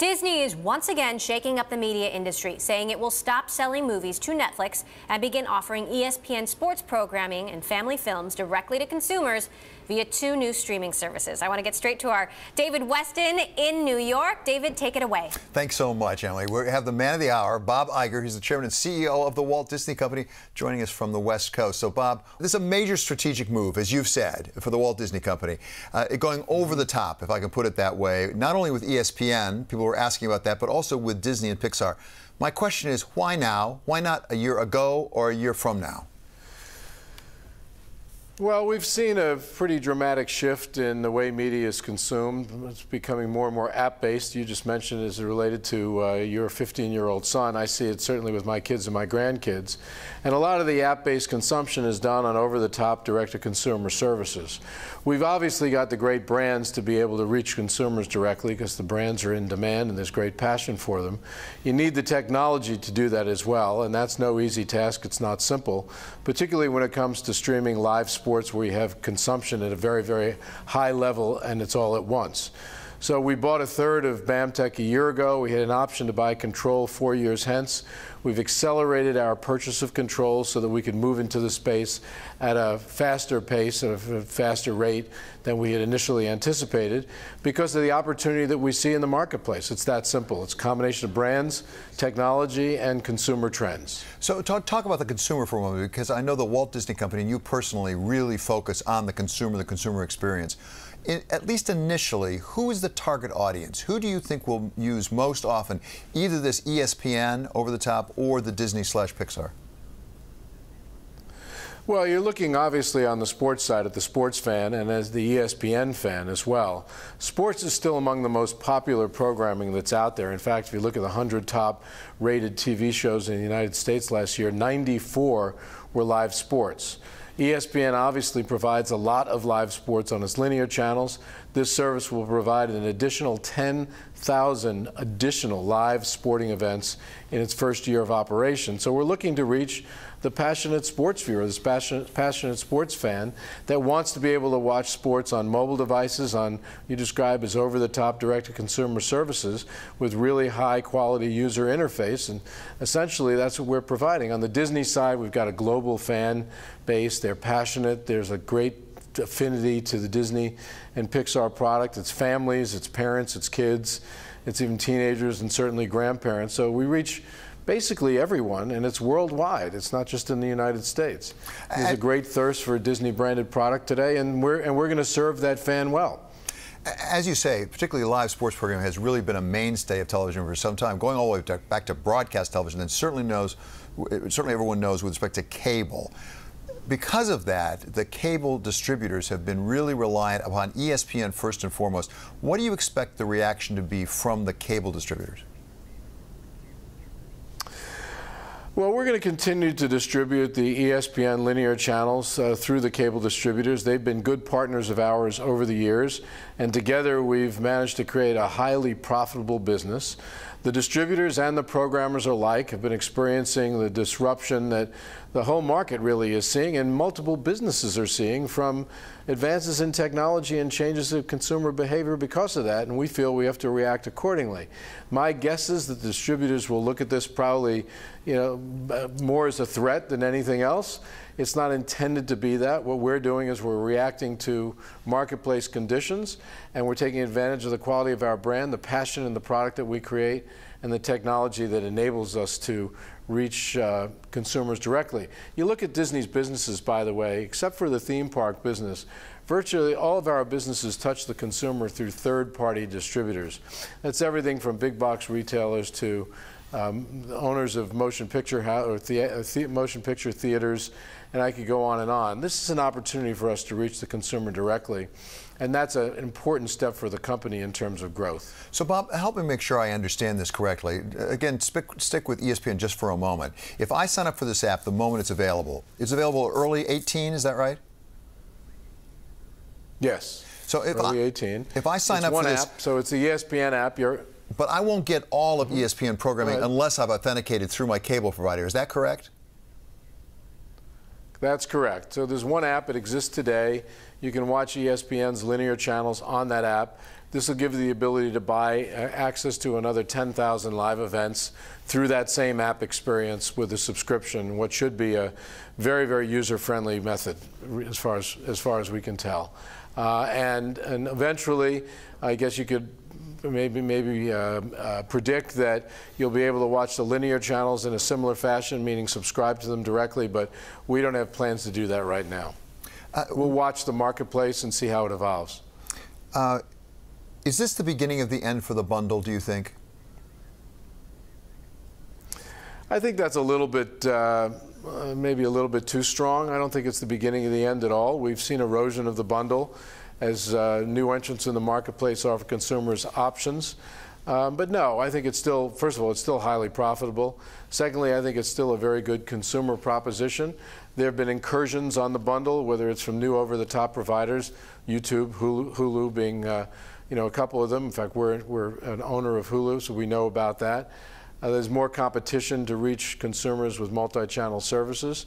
Disney is once again shaking up the media industry, saying it will stop selling movies to Netflix and begin offering ESPN sports programming and family films directly to consumers via 2 new streaming services. I want to get straight to our David Weston in New York. David, take it away. Thanks so much, Emily. We have the man of the hour, Bob Iger. He's the chairman and CEO of the Walt Disney Company, joining us from the West Coast. So, Bob, this is a major strategic move, as you've said, for the Walt Disney Company, going over the top, if I can put it that way, not only with ESPN, people were asking about that, but also with Disney and Pixar. My question is, why now? Why not a year ago or a year from now? Well, we've seen a pretty dramatic shift in the way media is consumed. It's becoming more and more app-based. You just mentioned as it related to your 15-year-old son. I see it certainly with my kids and my grandkids. And a lot of the app-based consumption is done on over-the-top direct-to-consumer services. We've obviously got the great brands to be able to reach consumers directly because the brands are in demand and there's great passion for them. You need the technology to do that as well, and that's no easy task. It's not simple, particularly when it comes to streaming live sports where you have consumption at a very, very high level and it's all at once. So we bought a third of BAMTech a year ago. We had an option to buy control 4 years hence. We've accelerated our purchase of control so that we could move into the space at a faster pace, at a faster rate than we had initially anticipated because of the opportunity that we see in the marketplace. It's that simple. It's a combination of brands, technology, and consumer trends. So talk about the consumer for a moment, because I know the Walt Disney Company and you personally really focus on the consumer experience. At least initially, who is the target audience? Who do you think will use most often either this ESPN over the top or the Disney/Pixar? Well, you're looking obviously on the sports side at the sports fan and as the ESPN fan as well. Sports is still among the most popular programming that's out there. In fact, if you look at the 100 top rated TV shows in the United States last year, 94 were live sports. ESPN obviously provides a lot of live sports on its linear channels. This service will provide an additional 10,000 additional live sporting events in its first year of operation. So we're looking to reach the passionate sports viewer, this passionate sports fan that wants to be able to watch sports on mobile devices, on you describe as over-the-top direct-to-consumer services with really high-quality user interface. And essentially, that's what we're providing. On the Disney side, we've got a global fan base. They're passionate. There's a great affinity to the Disney and Pixar product. It's families, it's parents, it's kids, it's even teenagers and certainly grandparents. So we reach basically everyone, and it's worldwide. It's not just in the United States. There's a great thirst for a Disney-branded product today, and we're going to serve that fan well. As you say, particularly live sports programming has really been a mainstay of television for some time, going all the way back to broadcast television, and certainly everyone knows with respect to cable. Because of that, the cable distributors have been really reliant upon ESPN first and foremost. What do you expect the reaction to be from the cable distributors? Well, we're going to continue to distribute the ESPN linear channels through the cable distributors. They've been good partners of ours over the years, and together we've managed to create a highly profitable business. The distributors and the programmers alike have been experiencing the disruption that the whole market really is seeing and multiple businesses are seeing from advances in technology and changes of consumer behavior because of that, and we feel we have to react accordingly. My guess is that the distributors will look at this probably more as a threat than anything else. It's not intended to be that. What we're doing is we're reacting to marketplace conditions, and we're taking advantage of the quality of our brand, the passion in the product that we create, and the technology that enables us to reach consumers directly. You look at Disney's businesses, by the way, except for the theme park business, virtually all of our businesses touch the consumer through third-party distributors. That's everything from big box retailers to owners of motion picture theaters, and I could go on and on. This is an opportunity for us to reach the consumer directly, and that's an important step for the company in terms of growth. So, Bob, help me make sure I understand this correctly. Again, stick with ESPN just for a moment. If I sign up for this app the moment it's available early 18, is that right? Yes. So if early 18. If I sign up for this, app, so it's the ESPN app. But I won't get all of ESPN programming unless I've authenticated through my cable provider. Is that correct? That's correct. So there's one app that exists today. You can watch ESPN's linear channels on that app. This will give you the ability to buy access to another 10,000 live events through that same app experience with a subscription, what should be a very, very user-friendly method as far as we can tell. And eventually, I guess you could maybe predict that you'll be able to watch the linear channels in a similar fashion, meaning subscribe to them directly, but we don't have plans to do that right now. We'll watch the marketplace and see how it evolves. Is this the beginning of the end for the bundle, do you think? I think that's a little bit, maybe a little bit too strong. I don't think it's the beginning of the end at all. We've seen erosion of the bundle as new entrants in the marketplace offer consumers options. But no, I think it's still, first of all, it's still highly profitable. Secondly, I think it's still a very good consumer proposition. There have been incursions on the bundle, whether it's from new over-the-top providers, YouTube, Hulu being you know, a couple of them. In fact, we're an owner of Hulu, so we know about that. There's more competition to reach consumers with multi-channel services.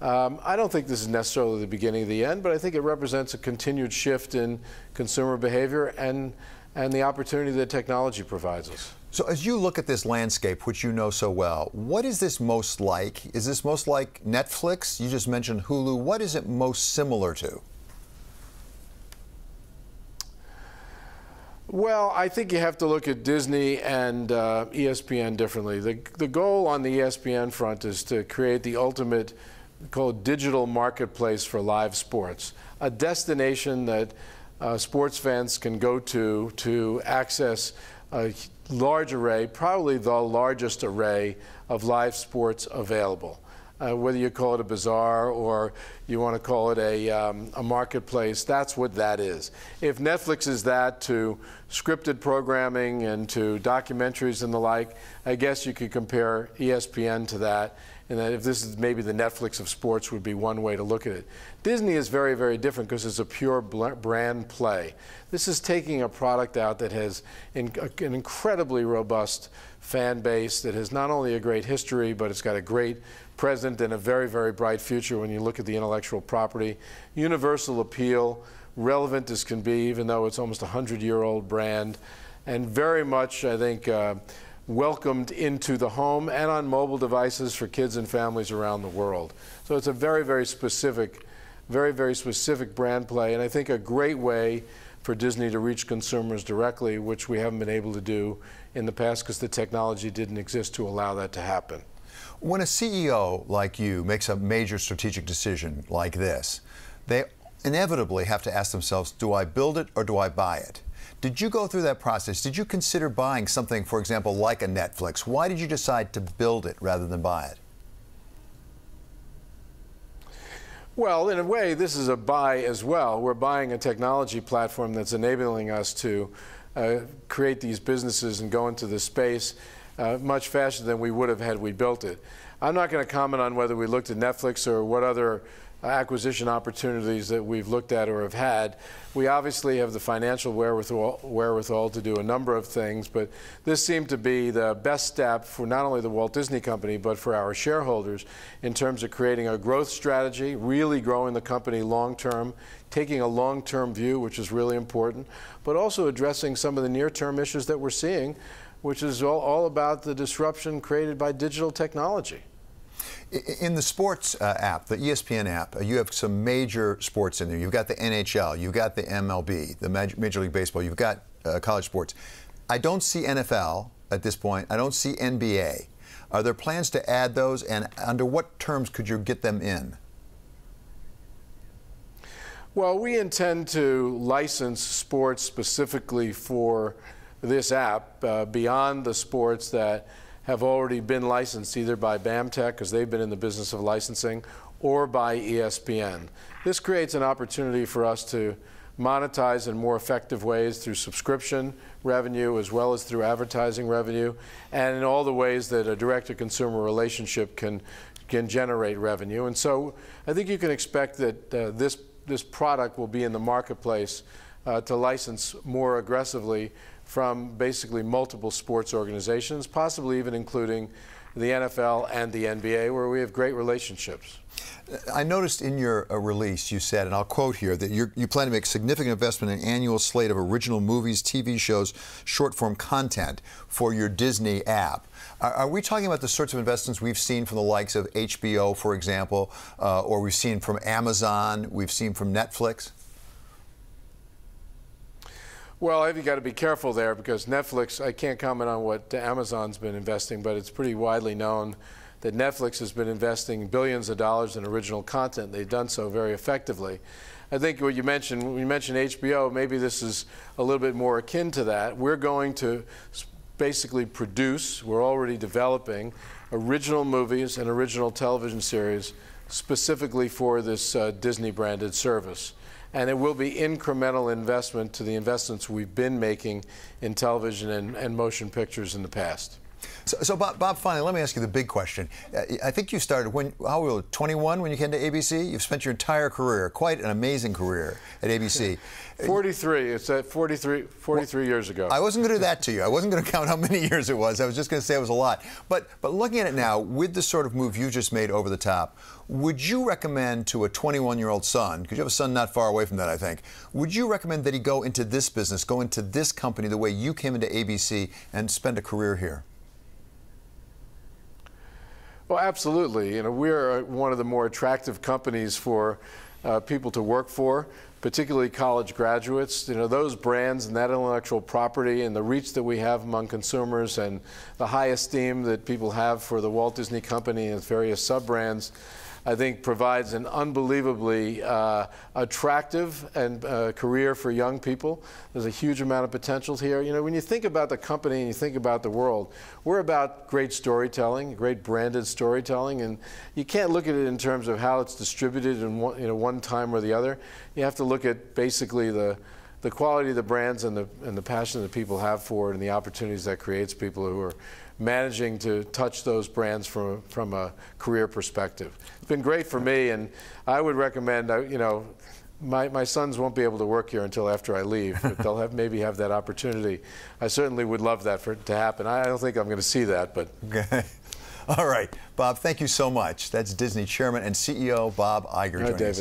I don't think this is necessarily the beginning of the end, but I think it represents a continued shift in consumer behavior and the opportunity that technology provides us. So as you look at this landscape, which you know so well, what is this most like? Is this most like Netflix? You just mentioned Hulu. What is it most similar to? Well, I think you have to look at Disney and ESPN differently. The goal on the ESPN front is to create the ultimate, called digital marketplace for live sports, a destination that sports fans can go to access a large array, probably the largest array of live sports available. Whether you call it a bazaar or you want to call it a marketplace, that's what that is. If Netflix is that to scripted programming and to documentaries and the like, I guess you could compare ESPN to that. And that if this is maybe the Netflix of sports would be one way to look at it. Disney is very, very different because it's a pure brand play. This is taking a product out that has an incredibly robust fan base, that has not only a great history, but it's got a great present and a very, very bright future when you look at the intellectual property. Universal appeal, relevant as can be, even though it's almost a 100-year-old brand, and very much, I think, welcomed into the home and on mobile devices for kids and families around the world. So it's a very, very specific brand play, and I think a great way for Disney to reach consumers directly, which we haven't been able to do in the past because the technology didn't exist to allow that to happen. When a CEO like you makes a major strategic decision like this, they inevitably have to ask themselves, do I build it or do I buy it? Did you go through that process? Did you consider buying something, for example, like a Netflix? Why did you decide to build it rather than buy it? Well, in a way, this is a buy as well. We're buying a technology platform that's enabling us to create these businesses and go into the space much faster than we would have had we built it. I'm not going to comment on whether we looked at Netflix or what other acquisition opportunities that we've looked at or have had. We obviously have the financial wherewithal to do a number of things, but this seemed to be the best step for not only the Walt Disney Company, but for our shareholders in terms of creating a growth strategy, really growing the company long-term, taking a long-term view, which is really important, but also addressing some of the near-term issues that we're seeing, which is all about the disruption created by digital technology. In the sports app, the ESPN app, you have some major sports in there. You've got the NHL, you've got the MLB, the Major League Baseball, you've got college sports. I don't see NFL at this point. I don't see NBA. Are there plans to add those, and under what terms could you get them in? Well, we intend to license sports specifically for this app beyond the sports that have already been licensed either by BAMTech, because they've been in the business of licensing, or by ESPN. This creates an opportunity for us to monetize in more effective ways through subscription revenue as well as through advertising revenue, and in all the ways that a direct-to-consumer relationship can generate revenue. And so I think you can expect that this product will be in the marketplace to license more aggressively from basically multiple sports organizations, possibly even including the NFL and the NBA, where we have great relationships. I noticed in your release you said, and I'll quote here, that you plan to make significant investment in an annual slate of original movies, TV shows, short-form content for your Disney app. Are we talking about the sorts of investments we've seen from the likes of HBO, for example, or we've seen from Amazon, we've seen from Netflix? Well, I think you've got to be careful there, because Netflix, I can't comment on what Amazon's been investing, but it's pretty widely known that Netflix has been investing billions of dollars in original content. They've done so very effectively. I think what you mentioned, when you mentioned HBO, maybe this is a little bit more akin to that. We're going to basically produce, we're already developing original movies and original television series specifically for this Disney branded service. And it will be incremental investment to the investments we've been making in television and motion pictures in the past. So Bob, finally, let me ask you the big question. I think you started how old were you, 21 when you came to ABC? You've spent your entire career, quite an amazing career at ABC. 43. It's at 43 years ago. I wasn't going to do that to you. I wasn't going to count how many years it was. I was just going to say it was a lot. But looking at it now, with the sort of move you just made over the top, would you recommend to a 21-year-old son, because you have a son not far away from that, I think, would you recommend that he go into this business, go into this company the way you came into ABC and spend a career here? Well, absolutely. You know, we're one of the more attractive companies for people to work for, particularly college graduates. You know, those brands and that intellectual property and the reach that we have among consumers and the high esteem that people have for the Walt Disney Company and its various sub-brands, I think provides an unbelievably attractive and career for young people. There's a huge amount of potential here. You know, when you think about the company and you think about the world, we're about great storytelling, great branded storytelling, and you can't look at it in terms of how it's distributed in one time or the other. You have to look at basically the quality of the brands and the passion that people have for it and the opportunities that creates people who are managing to touch those brands from a career perspective. It's been great for me, and I would recommend, you know, my sons won't be able to work here until after I leave, but they'll maybe have that opportunity. I certainly would love that to happen. I don't think I'm going to see that, but. Okay. All right. Bob, thank you so much. That's Disney Chairman and CEO Bob Iger joining us.